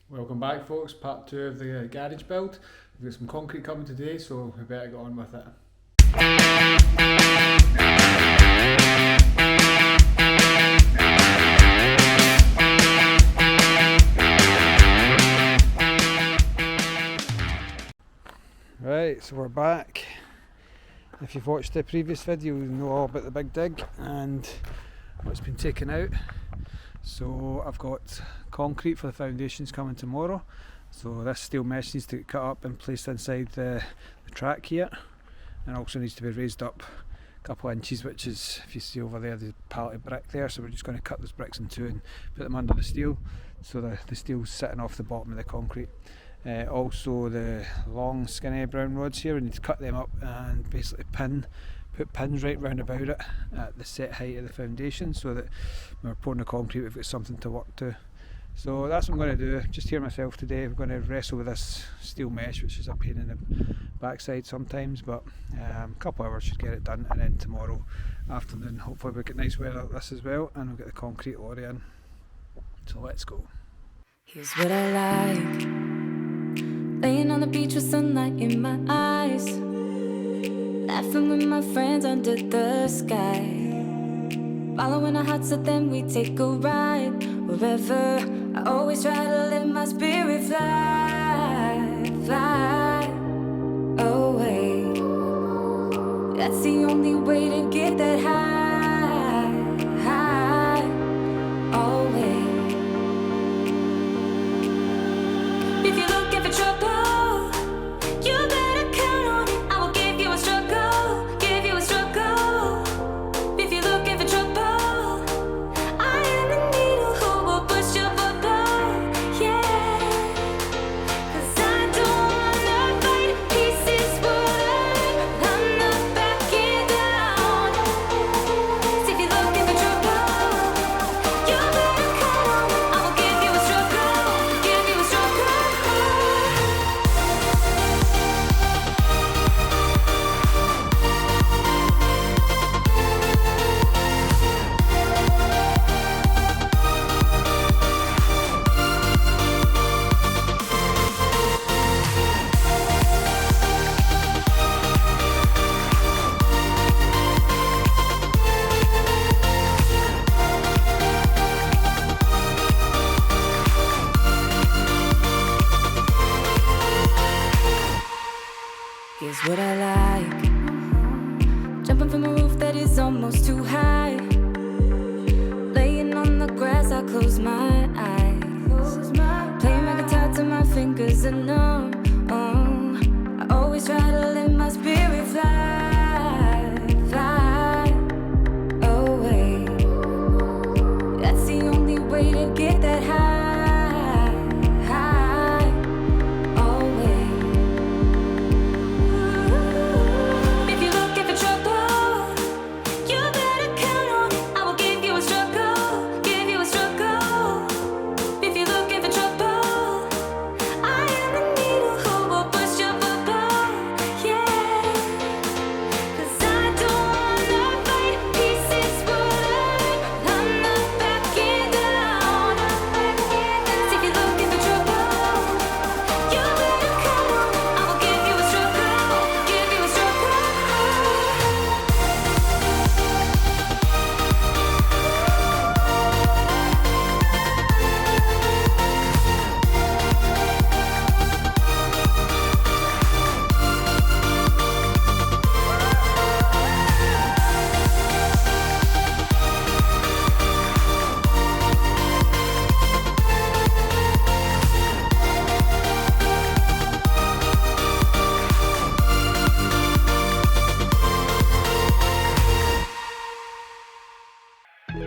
Welcome back, folks. Part 2 of the garage build. We've got some concrete coming today, so we better get on with it. Right, so we're back. If you've watched the previous video, you know all about the big dig and what's been taken out. So I've got concrete for the foundations coming tomorrow. So this steel mesh needs to get cut up and placed inside the track here, and also needs to be raised up a couple of inches, which is, if you see over there, the pallet of brick there. So we're just going to cut those bricks in two and put them under the steel, so the steel's sitting off the bottom of the concrete. Also the long skinny brown rods here, we need to cut them up and basically put pins right round about it at the set height of the foundation, so that when we're pouring the concrete we've got something to work to. So that's what I'm going to do, just here myself today. We're going to wrestle with this steel mesh, which is a pain in the backside sometimes, but a couple of hours should get it done, and then tomorrow afternoon hopefully we'll get nice weather like this as well, and we'll get the concrete lorry in. So let's go. Here's what I like, laying on the beach with sunlight in my eyes, laughing with my friends under the sky, following our hearts so then we take a ride. Wherever, I always try to let my spirit fly, fly away. That's the only way to get that high, high, always. If you're looking for trouble, you better count on it. I will give you a struggle, give you a struggle. If you're looking for trouble, I am the needle who will push your bubble, yeah. 'Cause I don't wanna fight pieces wood, I'm not backing down. So if you're looking for trouble, you better count on it. I will give you a struggle, give you a struggle. Here's what I like, jumping from a roof that is almost too high, laying on the grass, I close my eyes, playing my guitar till my fingers are numb. I always try to let my spirit fly, fly away. That's the only way to get that high, high, always. If you're looking for trouble, you better count on it. I will give you a struggle, give you a struggle. If you're looking for trouble, I am the needle who will push your bubble, yeah. 'Cause I don't wanna fight pieces wood, I'm not backing down. So if you're looking for trouble, you better count on it. I will give you a struggle, give you a struggle.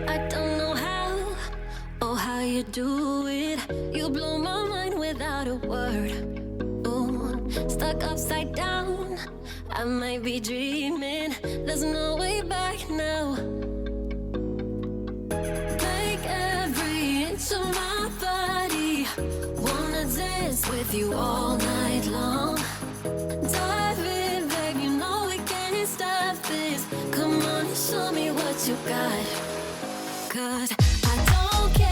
I don't know how or how you do it. You blow my mind without a word. Ooh, stuck upside down. I might be dreaming. There's no way back now. Take every inch of my body. Wanna dance with you all night long. Dive in, babe. You know we can't stop this. Come on and show me what you got. 'Cause I don't care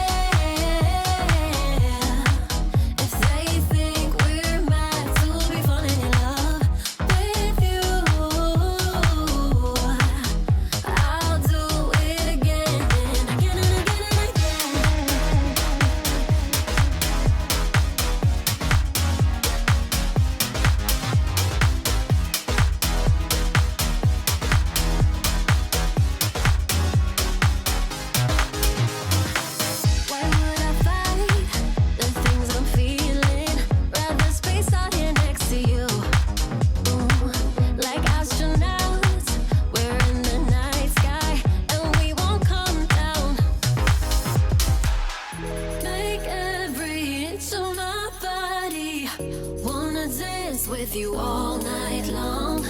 with you all night long.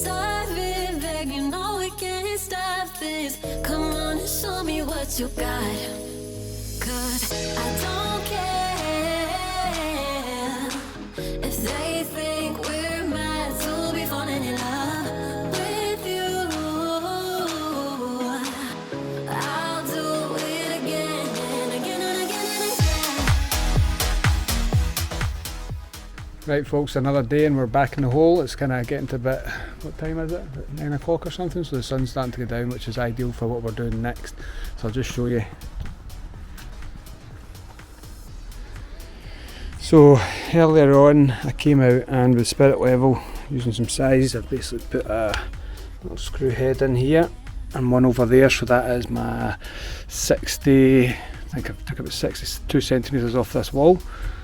Dive in, babe, you know we can't stop this. Come on and show me what you got. 'Cause I don't care if they think we're mad to be falling in love with you. I'll do it again and again and again and again. Right folks, another day and we're back in the hole. It's kind of getting to a bit, what time is it? About 9 o'clock or something, so the sun's starting to go down, which is ideal for what we're doing next. So I'll just show you. So earlier on I came out and with spirit level, using some size, I've basically put a little screw head in here and one over there, so that is my 60, I think I took about 62 centimetres off this wall,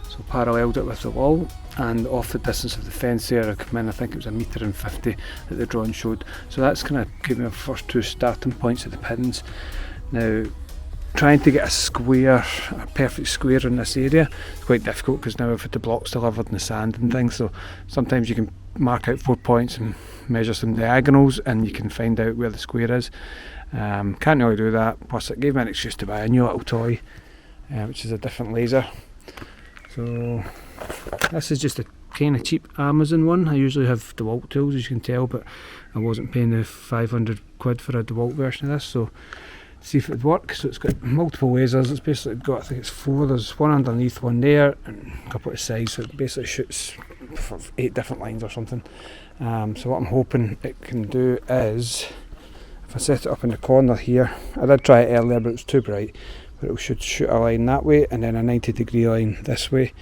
so paralleled it with the wall, and off the distance of the fence there I come in, I think it was 1.50 m that the drawing showed, so that's kind of gave me my first two starting points of the pins. Now trying to get a perfect square in this area is quite difficult because now I've had the blocks delivered in the sand and things, so sometimes you can mark out 4 points and measure some diagonals and you can find out where the square is. Can't really do that, plus it gave me an excuse to buy a new little toy, which is a different laser. So this is just a kind of cheap Amazon one. I usually have DeWalt tools, as you can tell, but I wasn't paying the 500 quid for a DeWalt version of this, so see if it would work. So it's got multiple lasers. It's basically got, I think it's 4, there's one underneath, one there, and a couple at the sides, so it basically shoots for 8 different lines or something. So what I'm hoping it can do is, if I set it up in the corner here, I did try it earlier but it was too bright, but it should shoot a line that way and then a 90-degree line this way,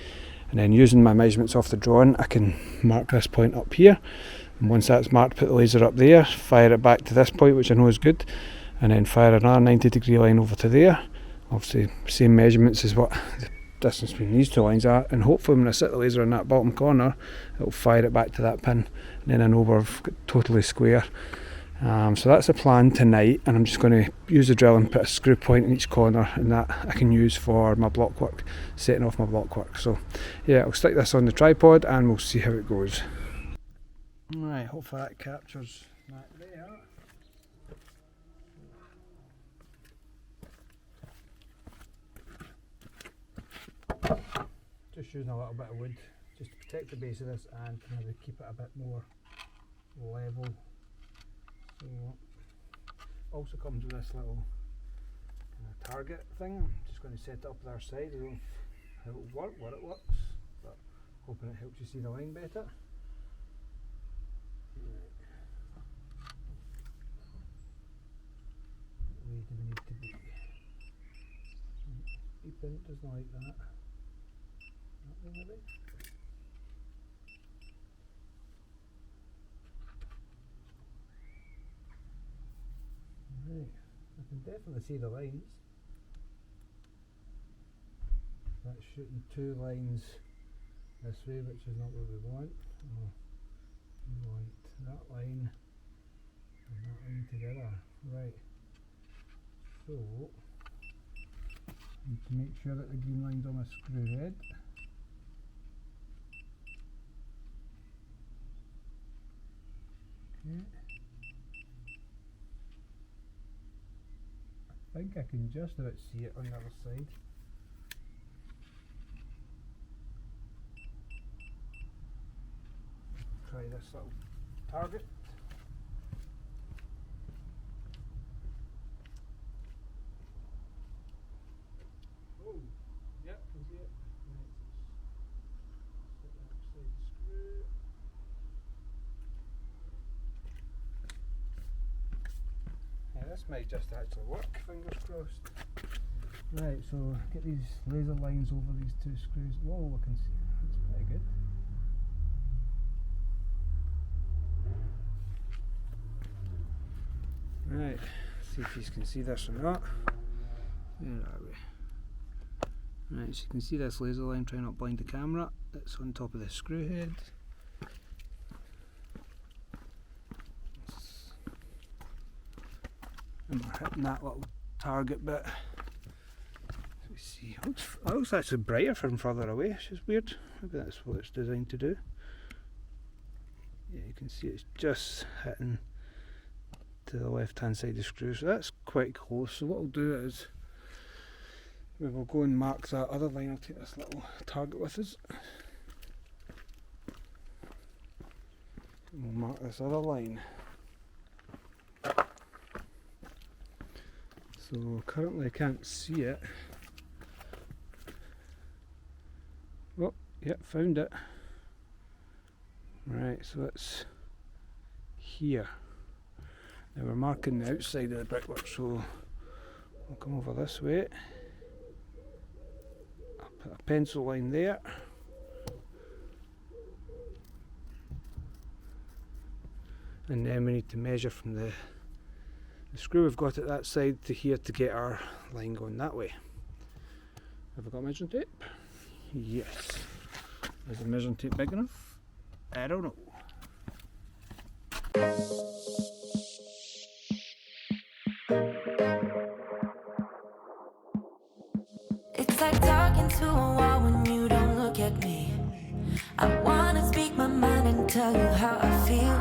and then using my measurements off the drawing I can mark this point up here, and once that's marked put the laser up there, fire it back to this point which I know is good, and then fire another 90-degree line over to there. Obviously same measurements as what the distance between these two lines are, and hopefully when I set the laser in that bottom corner it'll fire it back to that pin, and then I know we're totally square. So that's the plan tonight, and I'm just going to use the drill and put a screw point in each corner, and that I can use for my block work, setting off my block work. So yeah, I'll stick this on the tripod and we'll see how it goes. Right, hopefully that captures that there. Just using a little bit of wood just to protect the base of this and maybe keep it a bit more level. So also comes with this little target thing. I'm just going to set it up with our side. I don't know how it will work, what it works, but hoping it helps you see the line better. Where do we need to be? Deep does not like that. Maybe. Right, I can definitely see the lines. That's shooting 2 lines this way, which is not what we want. Oh, we want that line and that line together. Right. So I need to make sure that the green line's on my screw head. Okay. I think I can just about see it on the other side. Try this little target. Oh, yep, can see it. Right, set that outside the screw. Yeah, this might just actually work, fingers crossed. Right, so get these laser lines over these 2 screws. Whoa, I can see that's pretty good. Right, see if you can see this or not. Where are we? Right, so you can see this laser line, try not blind the camera. It's on top of the screw head. And we're hitting that little target bit. Let's see, it looks actually brighter from further away, which is weird. Maybe that's what it's designed to do. Yeah, you can see it's just hitting to the left hand side of the screw, so that's quite close. So what we'll do is we will go and mark that other line. I'll take this little target with us. And we'll mark this other line. So currently I can't see it. Oh, yep, found it. Right, so it's here. Now we're marking the outside of the brickwork, so we'll come over this way. I'll put a pencil line there. And then we need to measure from the screw we've got at that side to here to get our line going that way. Have I got measuring tape? Yes. Is the measuring tape big enough? I don't know. It's like talking to a wall when you don't look at me. I wanna speak my mind and tell you how I feel,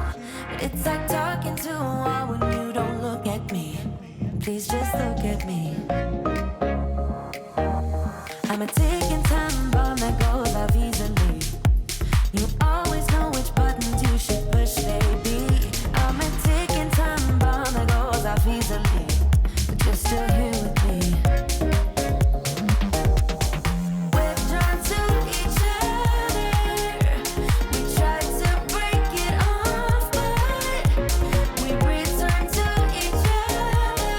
but it's like talking to a wall when you don't look at me. Please just look at me. I'm a ticking time bomb that goes off easily. You always know which buttons you should push, baby. I'm a ticking time bomb that goes off easily, but you're still here with me. We're drawn to each other. We try to break it off, but we return to each other.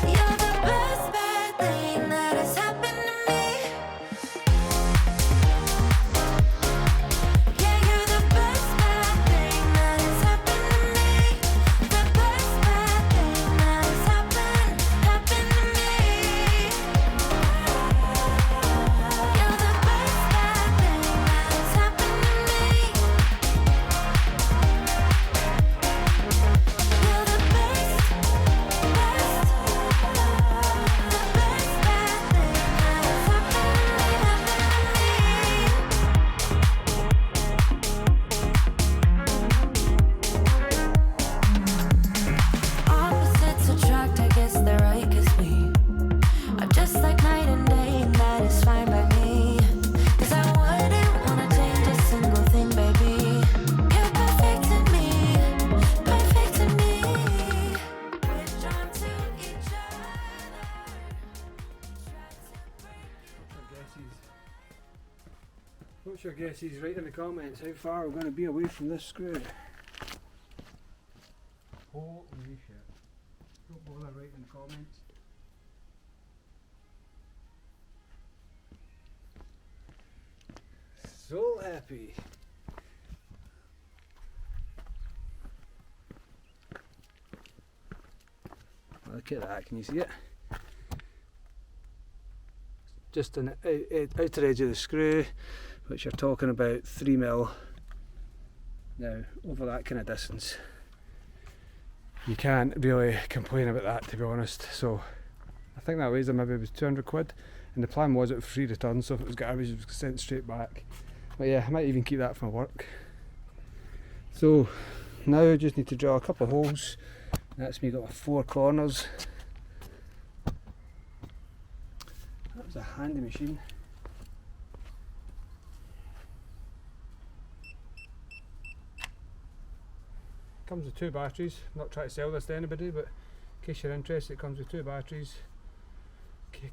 You're the best bad thing that has happened to me. Yeah, you're the best bad thing that has happened to me. The best bad thing that has happened to me. You're the best bad thing that has happened to me. You're the best, opposites attract, I guess they're right, 'cause we are just like night and day, and that is fine by me. 'Cause I wouldn't wanna change a single thing, baby. You're perfect to me, perfect to me. We're drawn to each other. What's your guesses? Write in the comments how far we're going to be away from this screw. Holy shit. Don't bother writing in the comments. So happy. Look at that, can you see it? Just an outer edge of the screw, which you're talking about 3mm. Now, over that kind of distance, you can't really complain about that, to be honest. So I think that weighs maybe it was 200 quid, and the plan was it was free return, so if it was garbage it was sent straight back. But yeah, I might even keep that for my work. So now I just need to drill a couple of holes. That's me got my 4 corners. That was a handy machine. Comes with 2 batteries. I'm not trying to sell this to anybody, but in case you're interested, it comes with 2 batteries.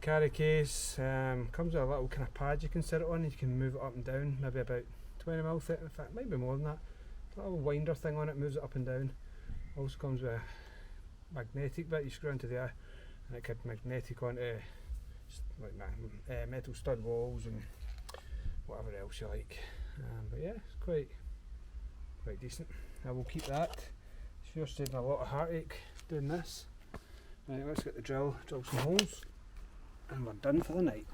Carry case, comes with a little kind of pad you can sit it on, and you can move it up and down, maybe about 20mm thick, in fact maybe more than that. A little winder thing on it, moves it up and down. Also comes with a magnetic bit you screw into there, and it could magnetic onto like metal stud walls and whatever else you like. But yeah, it's quite decent. I will keep that. Sure saving a lot of heartache doing this. Right, let's get the drill some holes, and we're done for the night.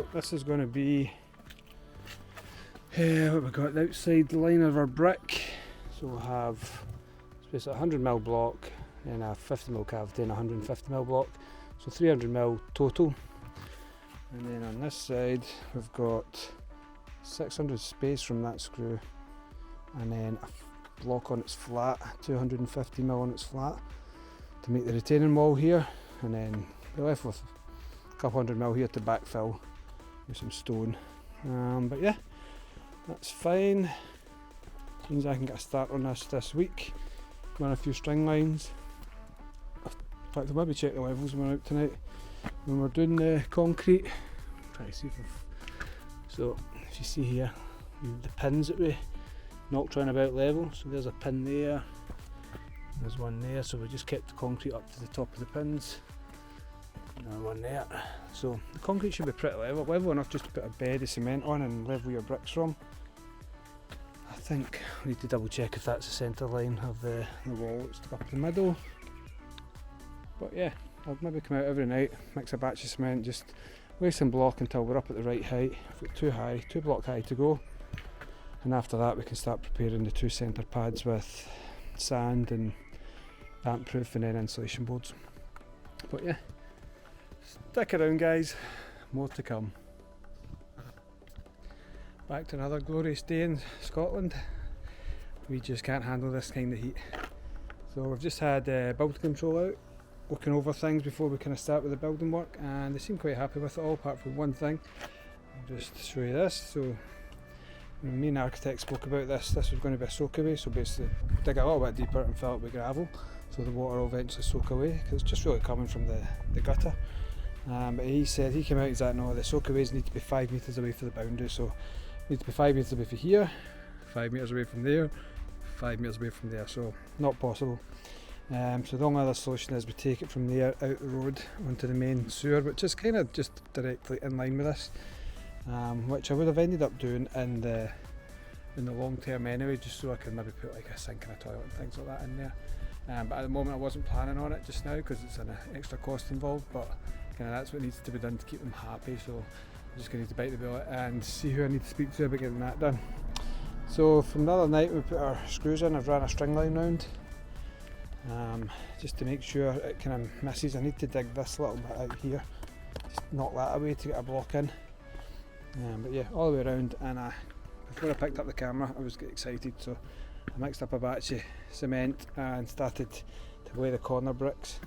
So this is going to be what we got, the outside line of our brick. So we'll have space a 100mm block and a 50mm cavity and a 150mm block, so 300mm total. And then on this side we've got 600 space from that screw, and then a block on its flat, 250mm on its flat to make the retaining wall here, and then we're left with a couple 100mm here to backfill with some stone. But yeah, that's fine. Means I can get a start on this week. Run a few string lines. In fact, I'll maybe check the levels when we're out tonight when we're doing the concrete. Try to see if so if you see here the pins that we knocked round about level. So there's a pin there. There's one there. So we just kept the concrete up to the top of the pins. Another one there. So the concrete should be pretty level enough just to put a bed of cement on and level your bricks from. I think I need to double check if that's the centre line of the wall that's stuck up in the middle. But yeah, I'll maybe come out every night, mix a batch of cement, just lay some block until we're up at the right height. If we're too high, 2 block high to go. And after that we can start preparing the 2 centre pads with sand and damp proof and then insulation boards. But yeah, stick around guys, more to come. Back to another glorious day in Scotland. We just can't handle this kind of heat. So we've just had building control out, looking over things before we kind of start with the building work, and they seem quite happy with it all apart from one thing. I'll just show you this. So when me and the architect spoke about this was going to be a soak away, so basically dig a little bit deeper and fill it with gravel so the water will eventually soak away, because it's just really coming from the gutter. But he said, he came out, he's like, no, the soak aways need to be 5 metres away from the boundary, so need to be 5 metres away from here, 5 metres away from there, 5 metres away from there, so not possible. So the only other solution is we take it from there out the road onto the main sewer, which is kind of just directly in line with this, which I would have ended up doing in the long term anyway, just so I could maybe put like a sink and a toilet and things like that in there. But at the moment I wasn't planning on it just now because it's an extra cost involved, but kind of that's what needs to be done to keep them happy. So I'm just going to need to bite the bullet and see who I need to speak to about getting that done. So from the other night we put our screws in. I've ran a string line round just to make sure it kind of misses. I need to dig this little bit out here, just knock that away to get a block in. But yeah, all the way around, and before I picked up the camera I was getting excited, so I mixed up a batch of cement and started to lay the corner bricks.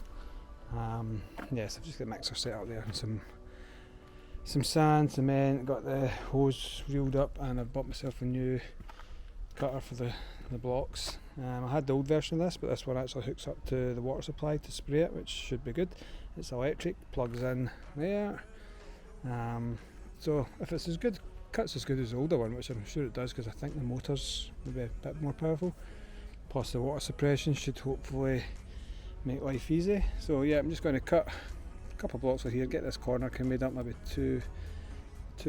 Yes, I've just got a mixer set up there and some sand, cement, got the hose reeled up, and I've bought myself a new cutter for the blocks. I had the old version of this, but this one actually hooks up to the water supply to spray it, which should be good. It's electric, plugs in there. So if it's as good, cuts as good as the older one, which I'm sure it does because I think the motor's maybe a bit more powerful, plus the water suppression should hopefully make life easy. So yeah, I'm just going to cut a couple of blocks of here, get this corner kind of made up, maybe two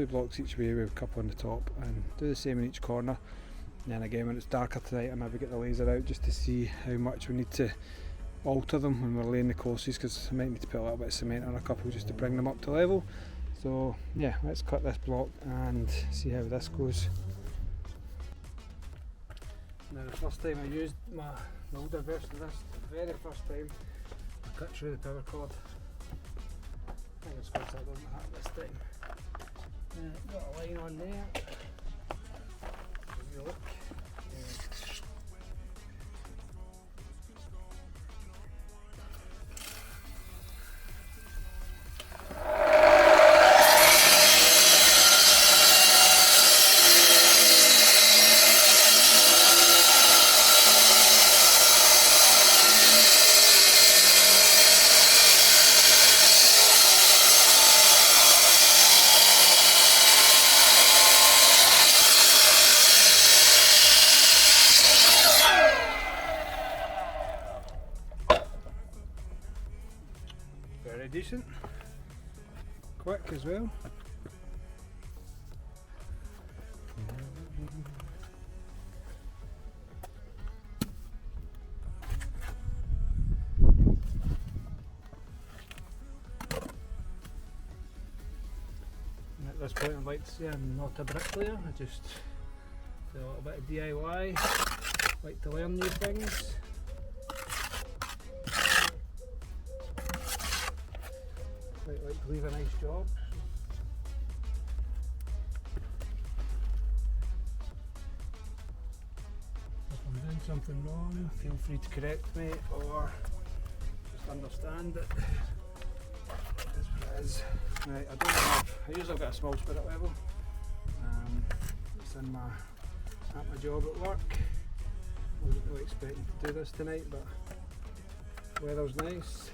blocks each way with a couple on the top, and do the same in each corner. And then again, when it's darker tonight, I maybe get the laser out just to see how much we need to alter them when we're laying the courses, because I might need to put a little bit of cement on a couple just to bring them up to level. So yeah, let's cut this block and see how this goes. Now the first time I used my older version of this, the very first time, I cut through the power cord. I think it's because that doesn't happen this time. Got a line on there. Give you a look. Very decent, quick as well. this point I'd like to say I'm not a bricklayer, I just do a little bit of DIY, like to learn new things. Quite like to leave a nice job. If I'm doing something wrong, feel free to correct me or just understand that it is what it is. Right, I usually got a small spirit level. It's at my job at work. I wasn't really expecting to do this tonight, but the weather's nice.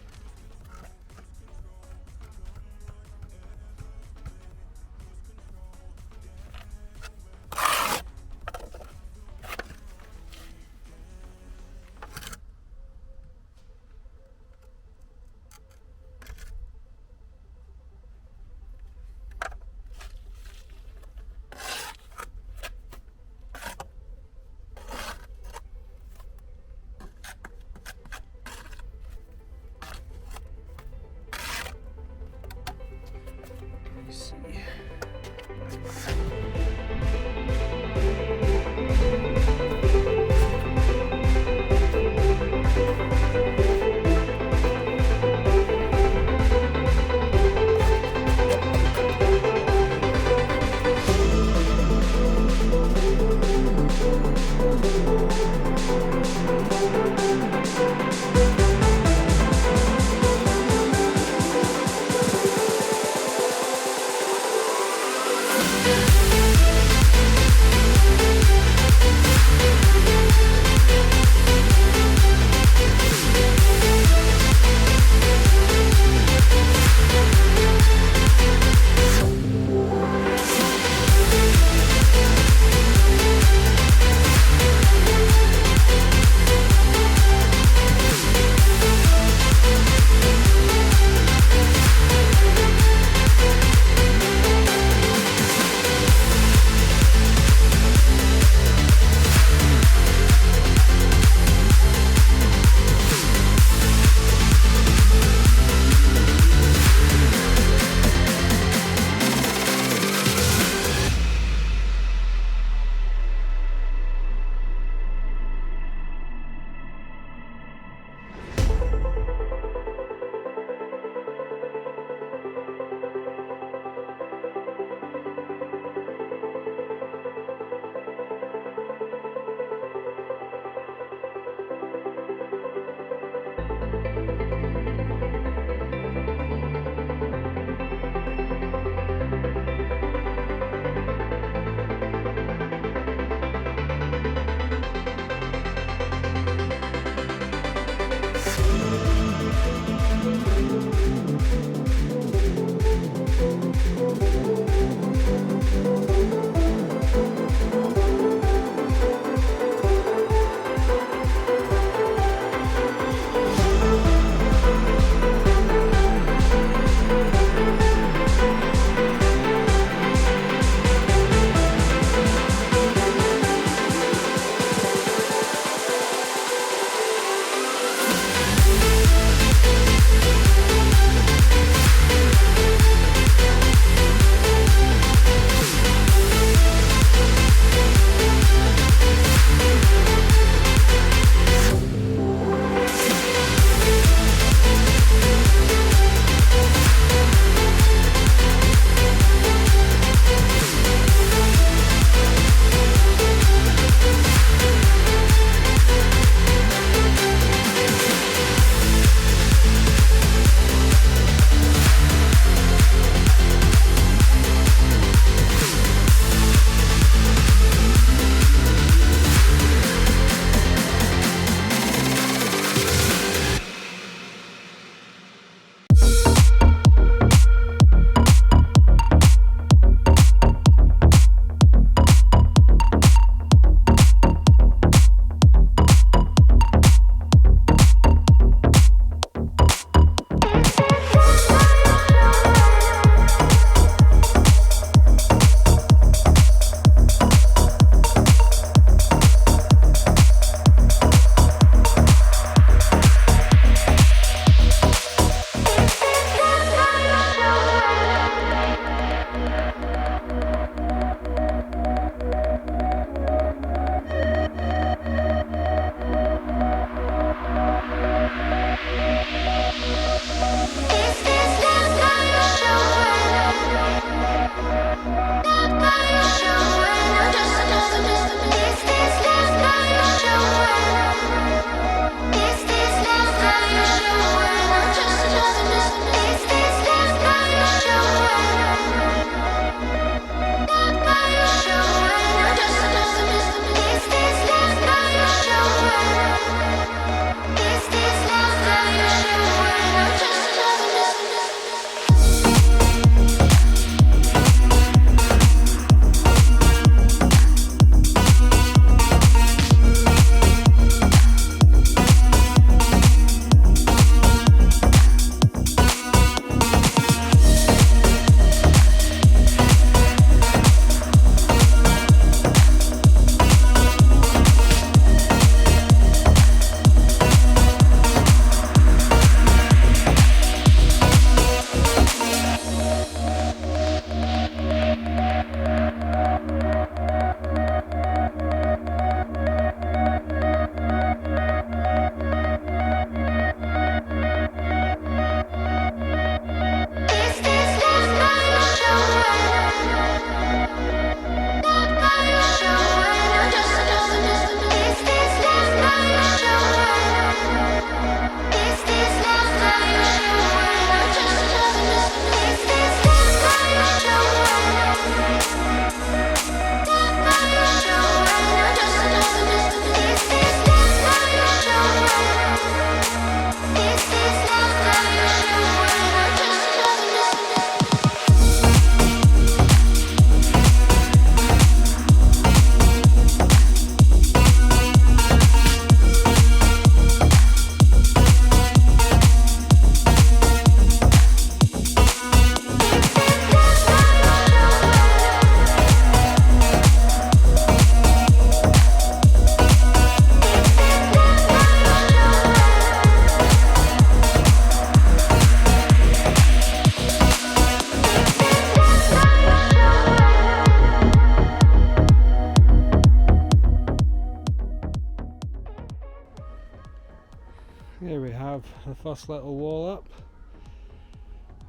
here we have the first little wall up.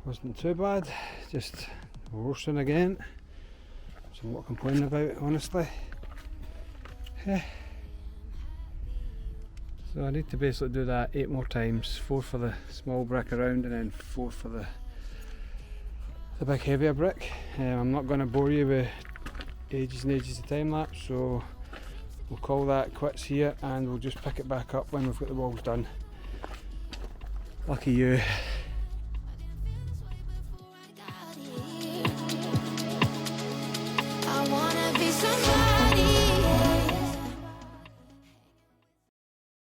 Wasn't too bad, just roasting again. So I'm not complaining about, honestly. So I need to basically do that 8 more times, 4 for the small brick around and then 4 for the big heavier brick. I'm not going to bore you with ages and ages of time lapse, so we'll call that quits here and we'll just pick it back up when we've got the walls done. Lucky you.